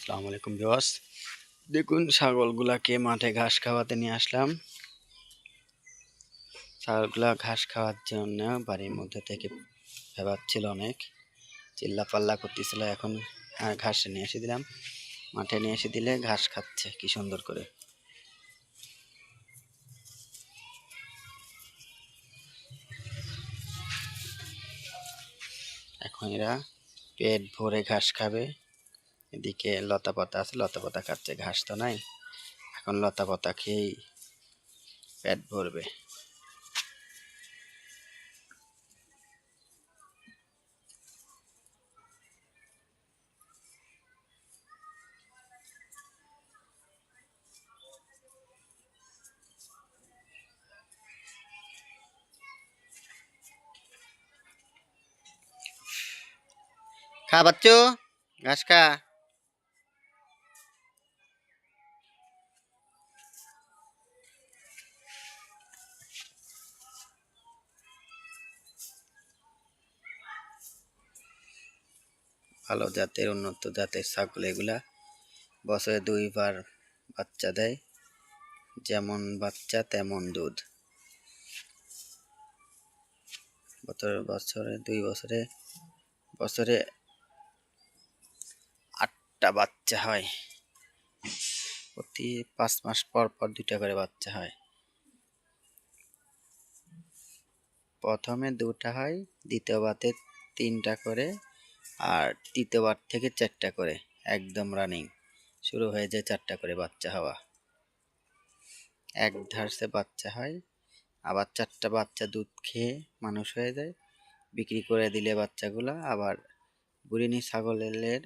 আসসালামু আলাইকুম ভিউয়ার্স। দেখুন ছাগলগুলাকে মাঠে ঘাস খাওয়াতে নিয়ে আসলাম। ছাগলগুলা ঘাস খাওয়ার জন্য বাড়ির মধ্যে থেকে ভেবাচ্ছিল, অনেক চিল্লাপাল্লা করতেছিল। এখন ঘাস নিয়ে এসে দিলাম, মাঠে নিয়ে এসে দিলে ঘাস খাচ্ছে কি সুন্দর করে। এখন এরা পেট ভরে ঘাস খাবে। এদিকে লতা পাতা আছে, লতা পাতা খাচ্ছে, ঘাস তো নাই। এখন লতা পাতা খেয়েই পেট ভরবে। খা বাচ্চু, ঘাস খা। ভালো জাতের, উন্নত জাতের ছাগল এগুলা। বছরে 2 বার বাচ্চা দেয়, যেমন বাচ্চা তেমন দুধ। বছরে 2 বছরে বছরে 8টা বাচ্চা হয়। প্রতি 5 মাস পর পর 2টা করে বাচ্চা হয়। প্রথমে 2টা হয়, দ্বিতীয়বারে 3টা করে, আর তৃতীয়বার থেকে 4টা করে। একদম রানিং শুরু হয়ে যায় 4টা করে বাচ্চা হওয়া। এক ধারসে বাচ্চা হয়, আবার 4টা বাচ্চা দুধ খেয়ে মানুষ হয়ে যায়। বিক্রি করে দিলে বাচ্চাগুলা আবার বুড়িনি ছাগলের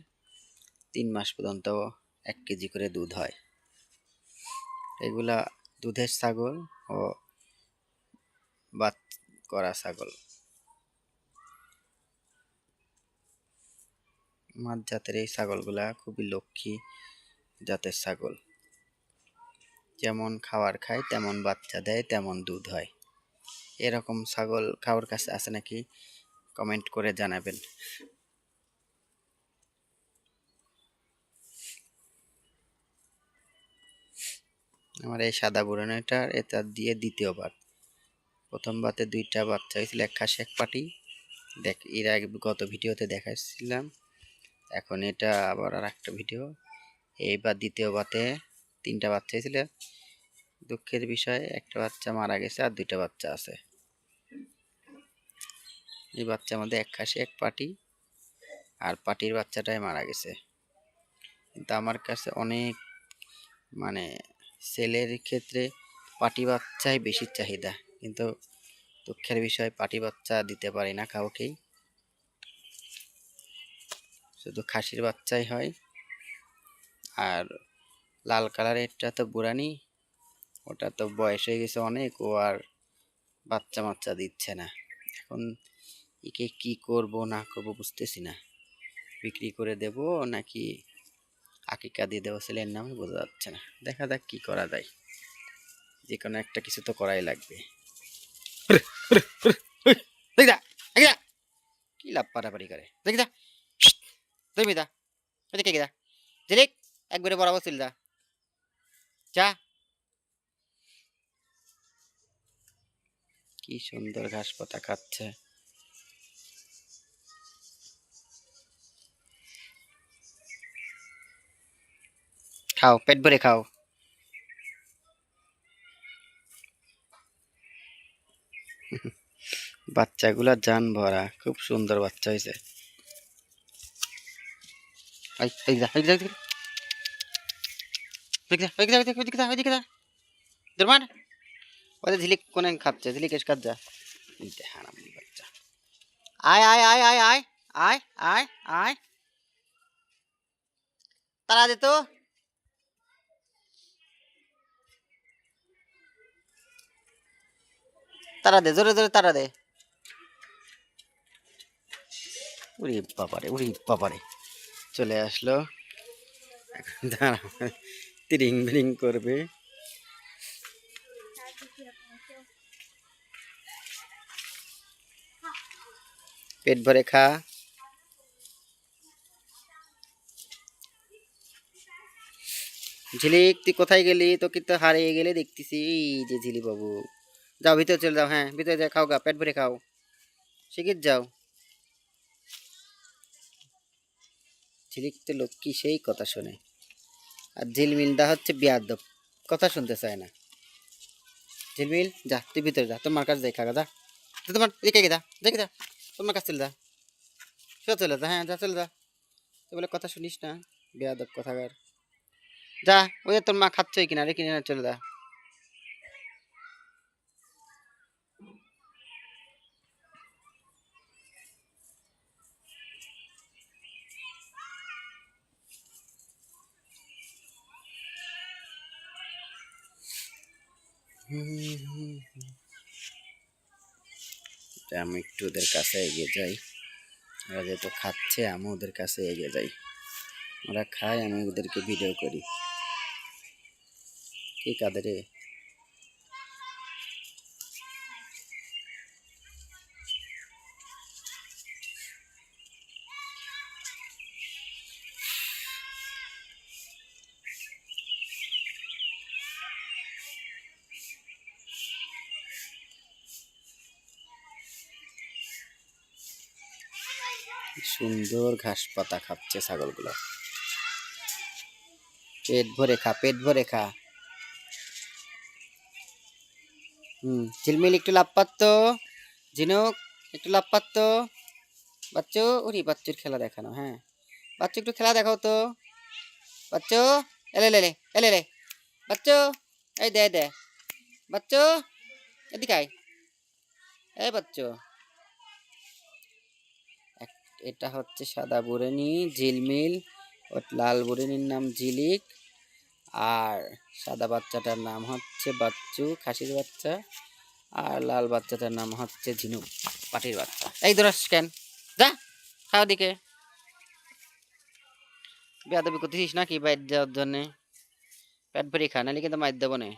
3 মাস পর্যন্ত 1 কেজি করে দুধ হয়। এগুলা দুধের ছাগল ও বাত করা ছাগল। মাঝ জাতের এই ছাগলগুলা খুবই লক্ষ্মী জাতের ছাগল। যেমন খাবার খায় তেমন বাচ্চা দেয়, তেমন দুধ হয়। এরকম ছাগল কারোর কাছে আছে নাকি কমেন্ট করে জানাবেন। আমার এই সাদা বুড়ানোটার এটা দিয়ে দ্বিতীয়বার। প্রথমবারে 2টা বাচ্চা হয়েছিল, এক খাসি এক পাটি। এর আগে গত ভিডিওতে দেখাচ্ছিলাম। এখন এটা আবার আর একটা ভিডিও। এইবার দ্বিতীয়বারে 3টা বাচ্চা হয়েছিল। দুঃখের বিষয় একটা বাচ্চা মারা গেছে, আর 2টা বাচ্চা আছে। এই বাচ্চার মধ্যে এক খাসি এক পাটি, আর পাটির বাচ্চাটাই মারা গেছে। কিন্তু আমার কাছে অনেক ছেলের ক্ষেত্রে পাটি বাচ্চাই বেশি চাহিদা, কিন্তু দুঃখের বিষয় পাটি বাচ্চা দিতে পারি না কাউকেই, শুধু খাসির বাচ্চাই হয়। আর লাল কালারেরটা তো বুড়ানি, ওটা তো বয়স হয়ে গেছে অনেক, ও আর বাচ্চা মাচ্চা দিচ্ছে না। এখন একে কি করব না করব বুঝতেছি না। বিক্রি করে দেব নাকি আকিকা দিয়ে দেবো ছেলের নামে, বোঝা যাচ্ছে না। দেখা যাক কি করা যায়, যে কোনো একটা কিছু তো করাই লাগবে। কি লাভ পারাপারি করে দেখি দা, দেখবি দা, কে দা জিলিক একবারে বরাবর ছিল দা, যা। কি সুন্দর ঘাস পাতা খাচ্ছে। খাও, পেট ভরে খাও। বাচ্চাগুলা জান ভরা, খুব সুন্দর বাচ্চা হয়েছে। ঝিলিক কোনে খাচ্ছে, ঝিলিক এসে কাজ যা। হারামি বাচ্চা, আয় আয় আয় আয় আয় আয় আয় আয়, তারা দে তো। তারা দে, জোরে জোরে তারা দে। উরি বাবারে, উরি বাবারে, চলে আসলো। তিরিং বিরিং করবে। পেট ভরে খা। ঝিলিক তুই কোথায় গেলি? তোকে তো হারিয়ে গেলে দেখতেছি। এই যে ঝিলি বাবু, যাও ভিতরে চলে যাও। হ্যাঁ ভিতরে যা, খাও গা, পেট ভরে খাও, শিগগির যাও। ঝিলিক তো লক্ষ্মী, সেই কথা শোনে। আর ঝিলমিলদা হচ্ছে বেয়াদব, কথা শুনতে চায় না। ঝিলমিল যা, তুই ভিতরে যা, তোমার কাছে যাই, খাগা যা। তোমার এদিকে যা, দেখে যা, তোমার কাছে চলে যা, সোজা চলে যা। হ্যাঁ যা, চলে যা। তুই বলে কথা শুনিস না, বেয়াদব কথাকার। যা, ওই যে তোর মা খাচ্ছে কিনা রে, কিনে চলে যা। আমি একটু ওদের কাছে এগিয়ে যাই। ওরা যেহেতু খাচ্ছে, আমি ওদের কাছে এগিয়ে যাই। ওরা খায়, আমি ওদেরকে ভিডিও করি। কি কাদের রে? সুন্দর ঘাস পাতা খাচ্ছে ছাগলগুলো। পেট ভরে খা, পেট ভরে খা। ঝিলমিল একটু লাভ পারতো, ঝিনুক একটু লাভ পারতো। বাচ্চু, ওরে বাচ্চুর খেলা দেখানো। হ্যাঁ বাচ্চু, একটু খেলা দেখাও তো। বাচ্চু, এলে লে এলে লে, বাচ্চু, এই দে দে, বাচ্চু এদিকে আয়। এই বাচ্চু, এটা হচ্ছে সাদা বুড়েনি ঝিলমিল, ও লাল বুড়েনির নাম ঝিলিক, আর সাদা বাচ্চাটার নাম হচ্ছে বাচ্চু, খাসির বাচ্চা। আর লাল বাচ্চাটার নাম হচ্ছে ঝিনুক, পাটির বাচ্চা। এই ধরাস কেন? যা, খাওয়া দিকে। বেয়াদবি করতেছিস নাকি বাইর যাওয়ার জন্যে? পেট ভরে খা, নাহলে কিন্তু মার দেবো না।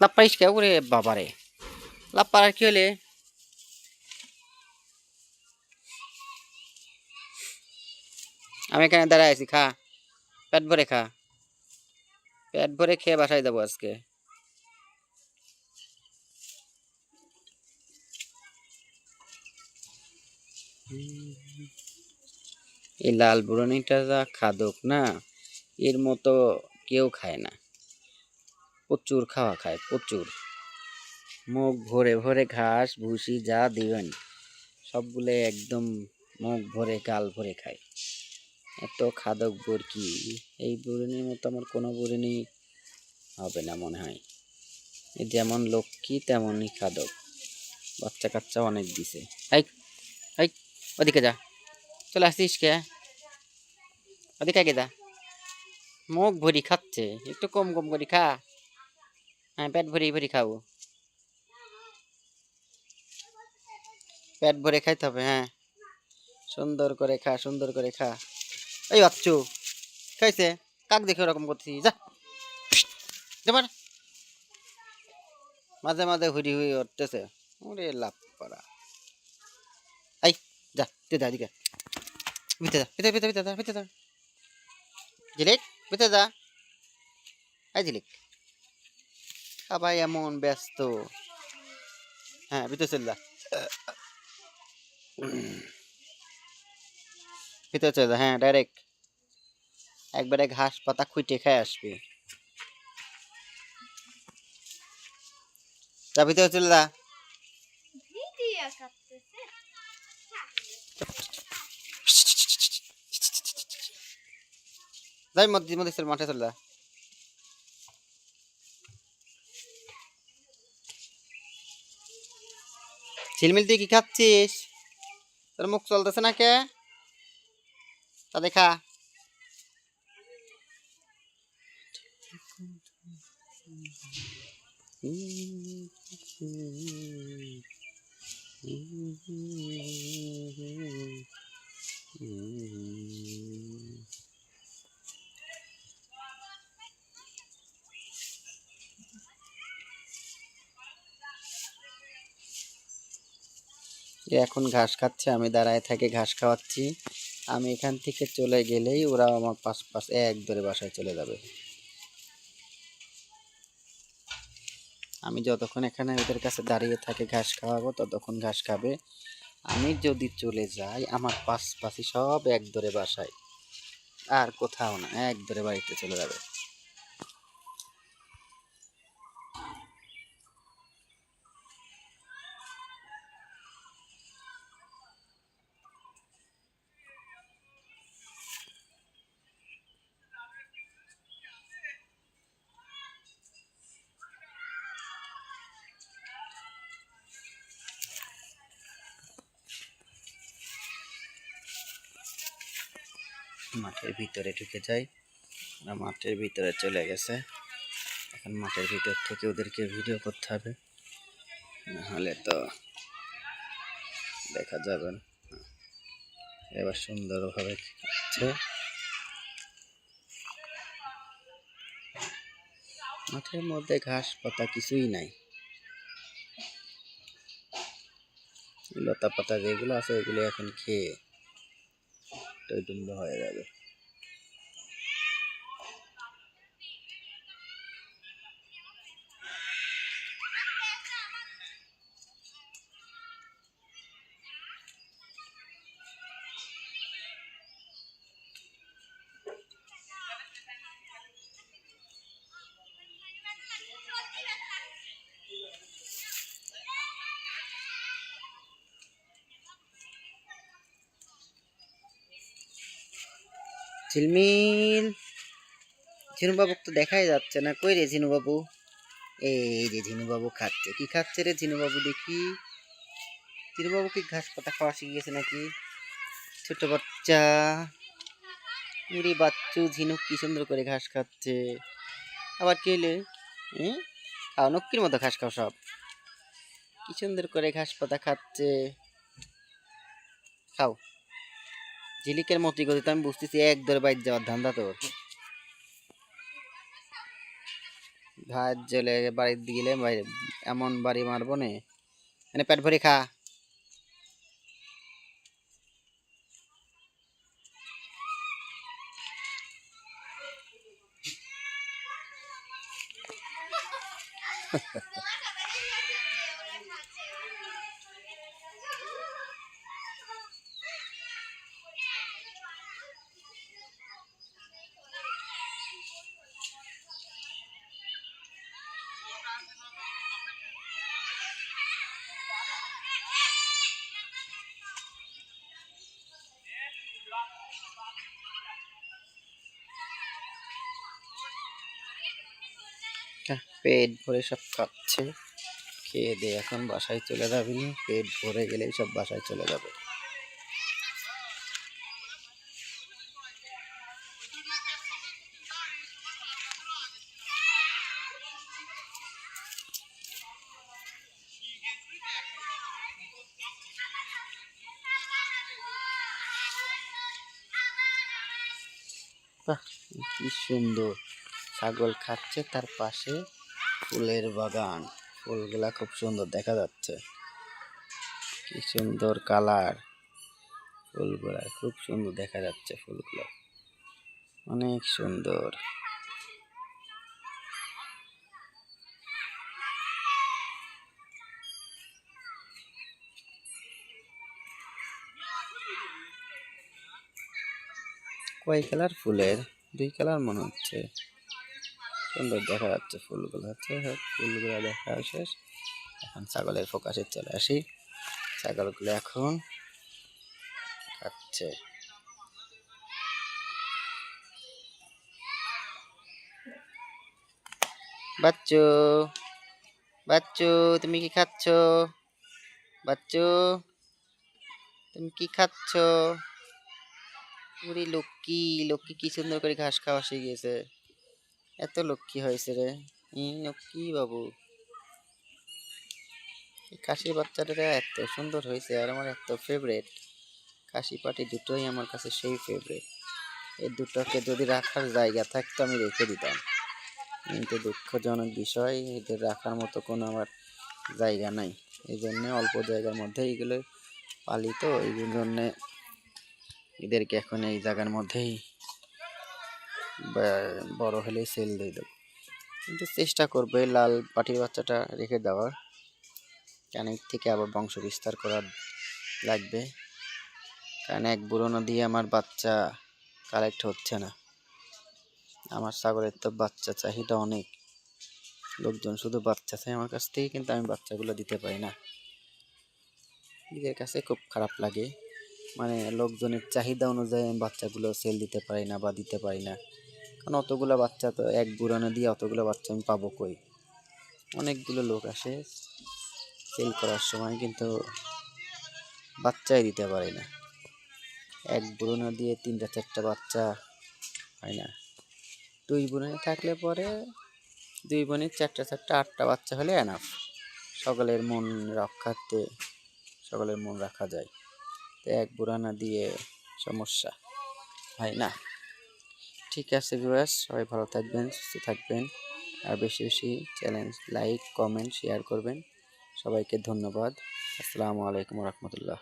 লাভ পারিস কে? ওরে বাবারে, লাভ পারার কি হলে? আমি এখানে দাঁড়ায় আছি, খা, পেট ভরে খা। পেট ভরে খেয়ে বাসায় যাবো আজকে। এই লাল বুড়নিটা যা খাদক না, এর মতো কেউ খায় না। প্রচুর খাওয়া খায়, প্রচুর। মুখ ভরে ভরে ঘাস ভুসি যা দিবেন সবগুলো একদম মুখ ভরে গাল ভরে খায়। এত খাদক বরকি, এই বুড়ির মতো আমার কোনো বুড়িনি হবে না মনে হয়। যেমন লক্ষ্মী তেমনই খাদক, বাচ্চা কাচ্চা অনেক দিছে। এই এই, ওদিকে যা, চলে আসিস কে? ওদিকে আগে যা। মুখ ভরি খাচ্ছে, একটু কম কম করে খা। হ্যাঁ পেট ভরি ভরি খাবো, পেট ভরে খাইতে হবে। হ্যাঁ সুন্দর করে খা, সুন্দর করে খা। এই বাচ্চু খাইছে, কাক দেখে ওরকম করছিস? যা, যেমন মাঝে মাঝে হুড়ি হুড়ি উঠতেছে। ওরে লাভ করা। এই যা, তুই যা এদিকে, ভিতরে যা, ভিতরে ভিতরে ভিতরে ভিতরে যা। ঝিলিক ভিতরে যা। এই ঝিলিক, সবাই এমন ব্যস্ত। হ্যাঁ ভিতরে চল যা, ভিতরে চলে যা। হ্যাঁ ডাইরেক্ট একবারে ঘাস পাতা খুঁটে খায় আসবে। যা ভিতরে চলে যা। যাই মধ্যে মধ্যে মাঠে চলে যা। ঝিলমিল তুই কি খাচ্ছিস? তোর মুখ চলতেছে না কে? তা দেখা। এখন ঘাস খাচ্ছে, আমি দাঁড়ায় থেকে ঘাস খাওয়াচ্ছি। আমি এখান থেকে চলে গেলেই ওরা আমার পাশ পাশ এক ধরে বাসায় চলে যাবে। আমি যতক্ষণ এখানে ওদের কাছে দাঁড়িয়ে থাকে ঘাস খাওয়াবো ততক্ষণ ঘাস খাবে। আমি যদি চলে যাই আমার পাশ পাশি সব এক ধরে বাসায়, আর কোথাও না, এক ধরে বাড়িতে চলে যাবে। মাঠের ভিতরে ঢুকে যাই, মাঠের ভিতরে চলে গেছে। এখন মাঠের ভিতর থেকে ওদেরকে ভিডিও করতে হবে, নাহলে তো দেখা যাবে না। এবার সুন্দরভাবে খাচ্ছে। মাঠের মধ্যে ঘাস পাতা কিছুই নাই, লতা পাতা যেগুলো আছে ওইগুলো এখন খেয়ে টইটুম্ব হয়ে যাবে। ঝিলমিল, ঝিনুবাবু তো দেখাই যাচ্ছে না, কই রে ঝিনুবাবু? এই রে ঝিনুবাবু খাচ্ছে, কি খাচ্ছে রে ঝিনুবাবু দেখি? ঝিনুবাবু কি ঘাস পাতা খাওয়া শিখে গেছে নাকি? ছোট বাচ্চা, উড়ি বাচ্চু ঝিনুক কি সুন্দর করে ঘাস খাচ্ছে। আবার কে এলে? খাও, নক্কির মতো ঘাস খাও সব, কি সুন্দর করে ঘাস পাতা খাচ্ছে। খাও, ঝিলিকের মতোই গতি তো আমি বুঝতেছি, এক ধরে বাইর যাওয়ার ধান্দা তোর। ভাত জেলে বাড়ির গেলে এমন বাড়ি মারবো নে, মানে পেট ভরে খা। পেট ভরে সব খাচ্ছে, খেয়ে দিয়ে এখন বাসায় চলে যাবি, পেট ভরে গেলেই সব বাসায় চলে যাবে। বাহ, কি সুন্দর, ছাগল খাচ্ছে, তার পাশে ফুলের বাগান, ফুলগুলা খুব সুন্দর দেখা যাচ্ছে, কি সুন্দর কালার, ফুলগুলা খুব সুন্দর দেখা যাচ্ছে, ফুলগুলো অনেক সুন্দর। কয় কালার ফুলের? দুই কালার মনে হচ্ছে, সুন্দর দেখা যাচ্ছে ফুলগুলো। হচ্ছে ফুলগুলো দেখা শেষ, এখন ছাগলের ফোকাসে চলে আসি। ছাগলগুলো এখন খাচ্ছে। বাচ্চু, বাচ্চু তুমি কি খাচ্ছ? বাচ্চু তুমি কি খাচ্ছ? ওরে লক্ষ্মী, লক্ষ্মী কি সুন্দর করে ঘাস খাওয়া শিখেছে, এত লক্ষ্মী হয়েছে রে লক্ষ্মী বাবু। খাসির বাচ্চাটা এত সুন্দর হয়েছে, আর আমার এত ফেভারেট। খাসি পাটি দুটোই আমার কাছে সেই ফেভারেট। এই দুটোকে যদি রাখার জায়গা থাকতো আমি রেখে দিতাম, কিন্তু দুঃখজনক বিষয় এদের রাখার মতো কোনো আমার জায়গা নাই। এই জন্য অল্প জায়গার মধ্যে এগুলো পালি তো এই জন্যে এদেরকে এখন এই জায়গার মধ্যেই বড় হলে সেল দিয়ে দেবো, কিন্তু চেষ্টা করবো এই লাল পাটির বাচ্চাটা রেখে দেওয়ার, কেন এর থেকে আবার বংশ বিস্তার করা লাগবে, কারণ এক বুড়ো দিয়ে আমার বাচ্চা কালেক্ট হচ্ছে না। আমার ছাগলের তো বাচ্চা চাহিদা অনেক, লোকজন শুধু বাচ্চা চাই আমার কাছ থেকে, কিন্তু আমি বাচ্চাগুলো দিতে পারি না। নিজের কাছে খুব খারাপ লাগে, মানে লোকজনের চাহিদা অনুযায়ী আমি বাচ্চাগুলো সেল দিতে পারি না বা দিতে পারি না, কারণ অতগুলো বাচ্চা তো এক বুড়ানো দিয়ে অতগুলো বাচ্চা আমি পাবো কই। অনেকগুলো লোক আসে সেল করার সময়, কিন্তু বাচ্চাই দিতে পারি না। এক বুড়ানো দিয়ে 3টা 4টা বাচ্চা হয় না। 2 বোনে থাকলে পরে 2 বোনের 4টা 4টা 8টা বাচ্চা হলে এনাফ, সকলের মন রক্ষার্থে সকলের মন রাখা যায়। তো এক বুড়ানা দিয়ে সমস্যা হয় না। ঠিক আছে ভিউয়ার্স, সবাই ভালো থাকবেন, সুস্থ থাকবেন, আর বেশি বেশি চ্যানেল লাইক কমেন্ট শেয়ার করবেন। সবাইকে ধন্যবাদ। আসসালামু আলাইকুম রহমতুল্লাহ।